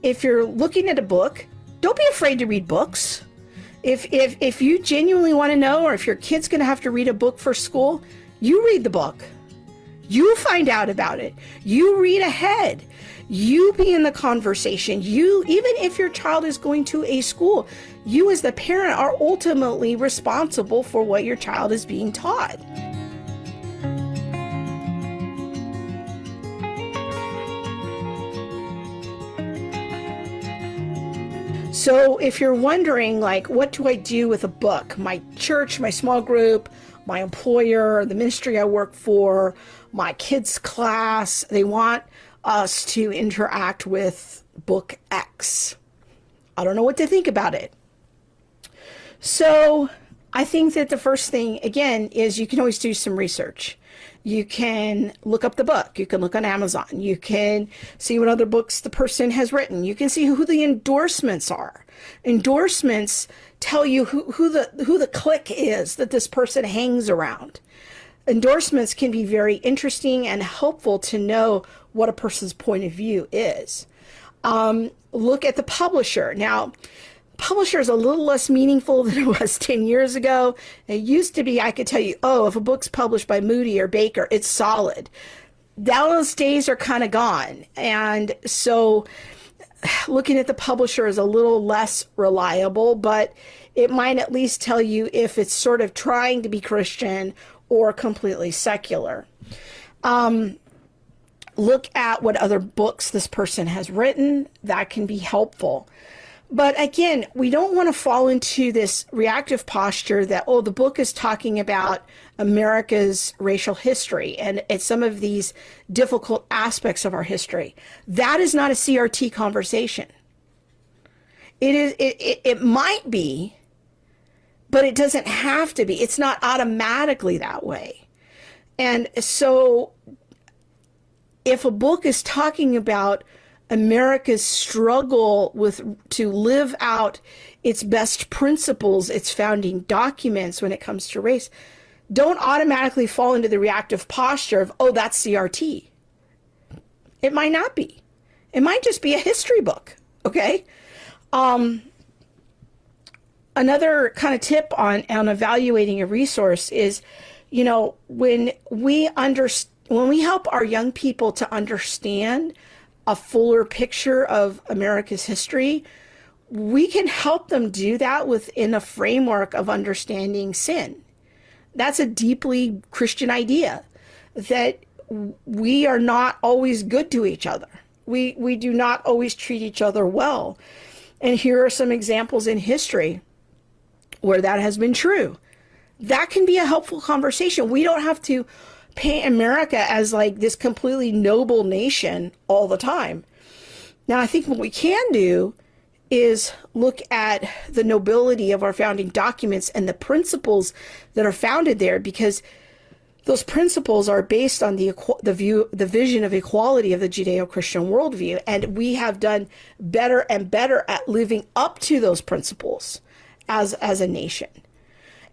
if you're looking at a book, don't be afraid to read books. If you genuinely want to know, or if your kid's going to have to read a book for school, you read the book. You find out about it. You read ahead. You be in the conversation. You, even if your child is going to a school, you as the parent are ultimately responsible for what your child is being taught. So if you're wondering, like, what do I do with a book? My church, my small group, my employer, the ministry I work for, my kids' class, they want us to interact with book X. I don't know what to think about it. So I think that the first thing, again, is you can always do some research. You can look up the book. You can look on Amazon. You can see what other books the person has written. You can see who the endorsements are. Endorsements tell you who the clique is that this person hangs around. Endorsements can be very interesting and helpful to know what a person's point of view is. Look at the publisher. Now, publisher is a little less meaningful than it was 10 years ago. It used to be, I could tell you, oh, if a book's published by Moody or Baker, it's solid. Those days are kind of gone. And so looking at the publisher is a little less reliable, but it might at least tell you if it's sort of trying to be Christian or completely secular. Look at what other books this person has written. That can be helpful. But again, we don't want to fall into this reactive posture that, oh, the book is talking about America's racial history and it's some of these difficult aspects of our history. That is not a CRT conversation. It might be, but it doesn't have to be. It's not automatically that way. And so if a book is talking about America's struggle to live out its best principles, its founding documents when it comes to race, don't automatically fall into the reactive posture of, oh, that's CRT. It might not be. It might just be a history book, okay? Another kind of tip on evaluating a resource is, you know, when we help our young people to understand a fuller picture of America's history, we can help them do that within a framework of understanding sin. That's a deeply Christian idea, that we are not always good to each other. We do not always treat each other well. And here are some examples in history where that has been true. That can be a helpful conversation. We don't have to paint America as like this completely noble nation all the time. Now, I think what we can do is look at the nobility of our founding documents and the principles that are founded there, because those principles are based on the vision of equality of the Judeo-Christian worldview, and we have done better and better at living up to those principles as a nation.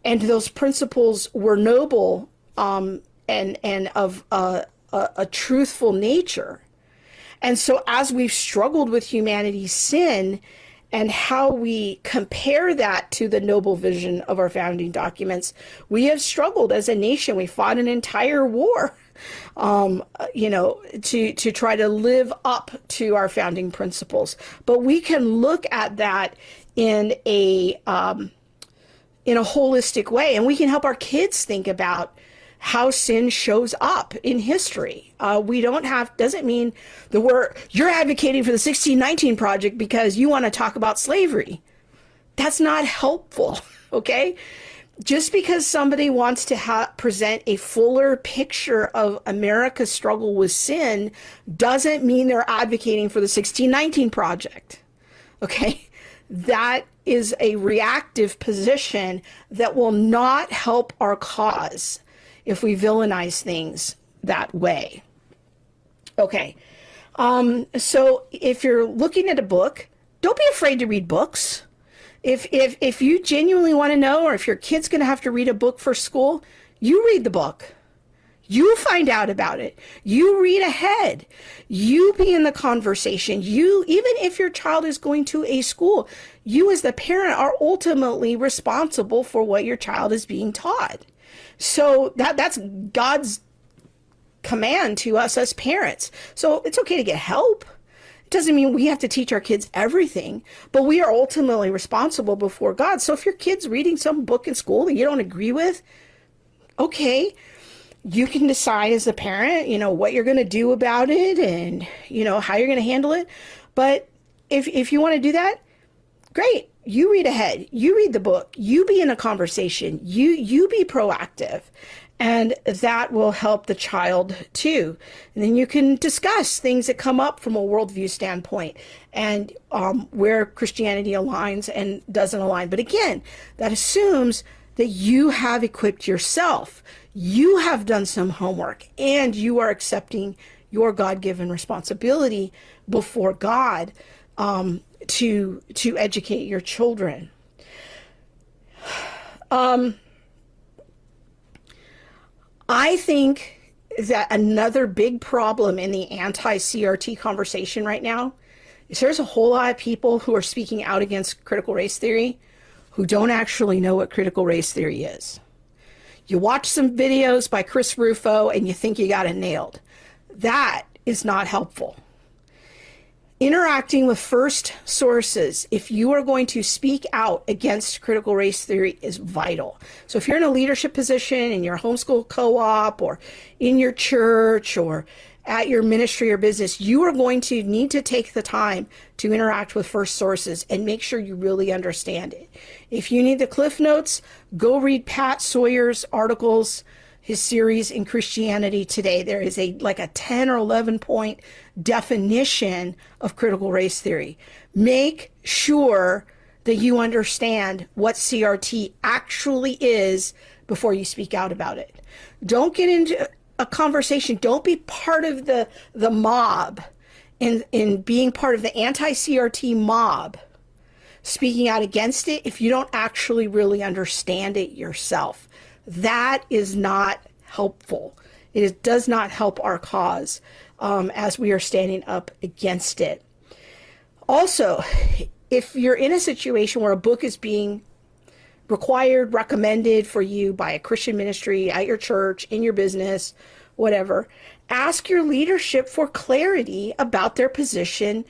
And those principles were noble and of a truthful nature. And so as we've struggled with humanity's sin and how we compare that to the noble vision of our founding documents, we have struggled as a nation. We fought an entire war, to try to live up to our founding principles. But we can look at that in a holistic way, and we can help our kids think about how sin shows up in history. Doesn't mean that you're advocating for the 1619 Project because you want to talk about slavery. That's not helpful, okay? Just because somebody wants to present a fuller picture of America's struggle with sin doesn't mean they're advocating for the 1619 Project, okay? That is a reactive position that will not help our cause if we villainize things that way. Okay, so if you're looking at a book, don't be afraid to read books. If you genuinely want to know, or if your kid's going to have to read a book for school, you read the book. You find out about it. You read ahead. You be in the conversation. You, even if your child is going to a school, you as the parent are ultimately responsible for what your child is being taught. So that's God's command to us as parents. So it's okay to get help. It doesn't mean we have to teach our kids everything, but we are ultimately responsible before God. So if your kid's reading some book in school that you don't agree with, okay, you can decide as a parent, what you're going to do about it and, how you're going to handle it. But if you want to do that, great. You read ahead. You read the book. You be in a conversation. You be proactive. And that will help the child too. And then you can discuss things that come up from a worldview standpoint and where Christianity aligns and doesn't align. But again, that assumes that you have equipped yourself. You have done some homework and you are accepting your God-given responsibility before God to educate your children. I think that another big problem in the anti-CRT conversation right now is there's a whole lot of people who are speaking out against critical race theory who don't actually know what critical race theory is. You watch some videos by Chris Rufo and you think you got it nailed. That is not helpful. Interacting with first sources, if you are going to speak out against critical race theory, is vital. So if you're in a leadership position in your homeschool co-op or in your church or at your ministry or business, you are going to need to take the time to interact with first sources and make sure you really understand it. If you need the Cliff Notes, go read Pat Sawyer's articles, his series in Christianity Today. There is a 10 or 11 point definition of critical race theory. Make sure that you understand what CRT actually is before you speak out about it. Don't get into a conversation. Don't be part of the mob in being part of the anti-CRT mob, speaking out against it if you don't actually really understand it yourself. That is not helpful. It does not help our cause as we are standing up against it. Also, if you're in a situation where a book is being required, recommended for you by a Christian ministry, at your church, in your business, whatever, ask your leadership for clarity about their position,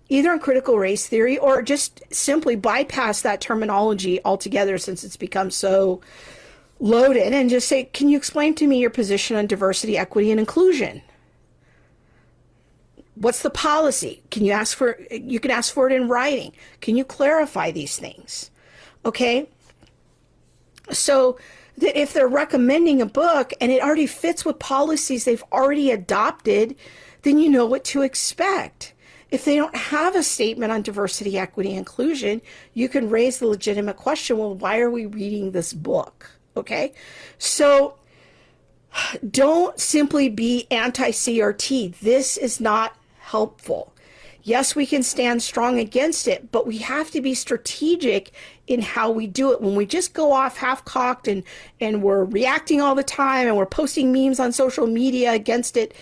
either on critical race theory or just simply bypass that terminology altogether since it's become so loaded, and just say, can you explain to me your position on diversity, equity, and inclusion? What's the policy? You can ask for it in writing. Can you clarify these things? Okay. So that if they're recommending a book and it already fits with policies they've already adopted, then you know what to expect. If they don't have a statement on diversity, equity, and inclusion, you can raise the legitimate question, well, why are we reading this book? Okay, so don't simply be anti-CRT. This is not helpful. Yes, we can stand strong against it, but we have to be strategic in how we do it. When we just go off half-cocked and we're reacting all the time and we're posting memes on social media against it,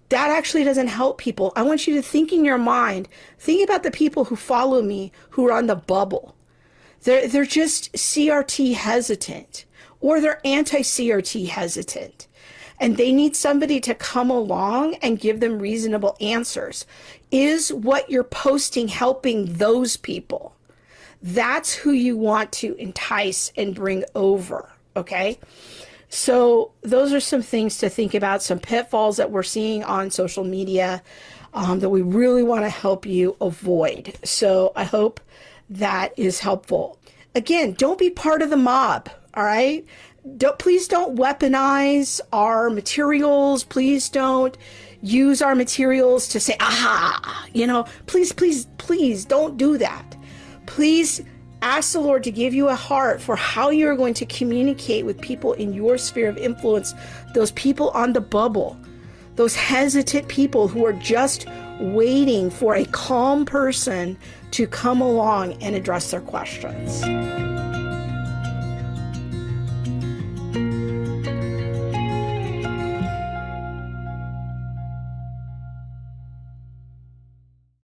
that actually doesn't help people. I want you to think in your mind, think about the people who follow me who are on the bubble. They're just CRT hesitant, or they're anti-CRT hesitant. And they need somebody to come along and give them reasonable answers. Is what you're posting helping those people? That's who you want to entice and bring over, okay? So those are some things to think about, some pitfalls that we're seeing on social media that we really want to help you avoid. So I hope that is helpful. Again, don't be part of the mob, all right? Please don't weaponize our materials. Please don't use our materials to say, aha, please don't do that. Please ask the Lord to give you a heart for how you're going to communicate with people in your sphere of influence, those people on the bubble, those hesitant people who are just waiting for a calm person to come along and address their questions.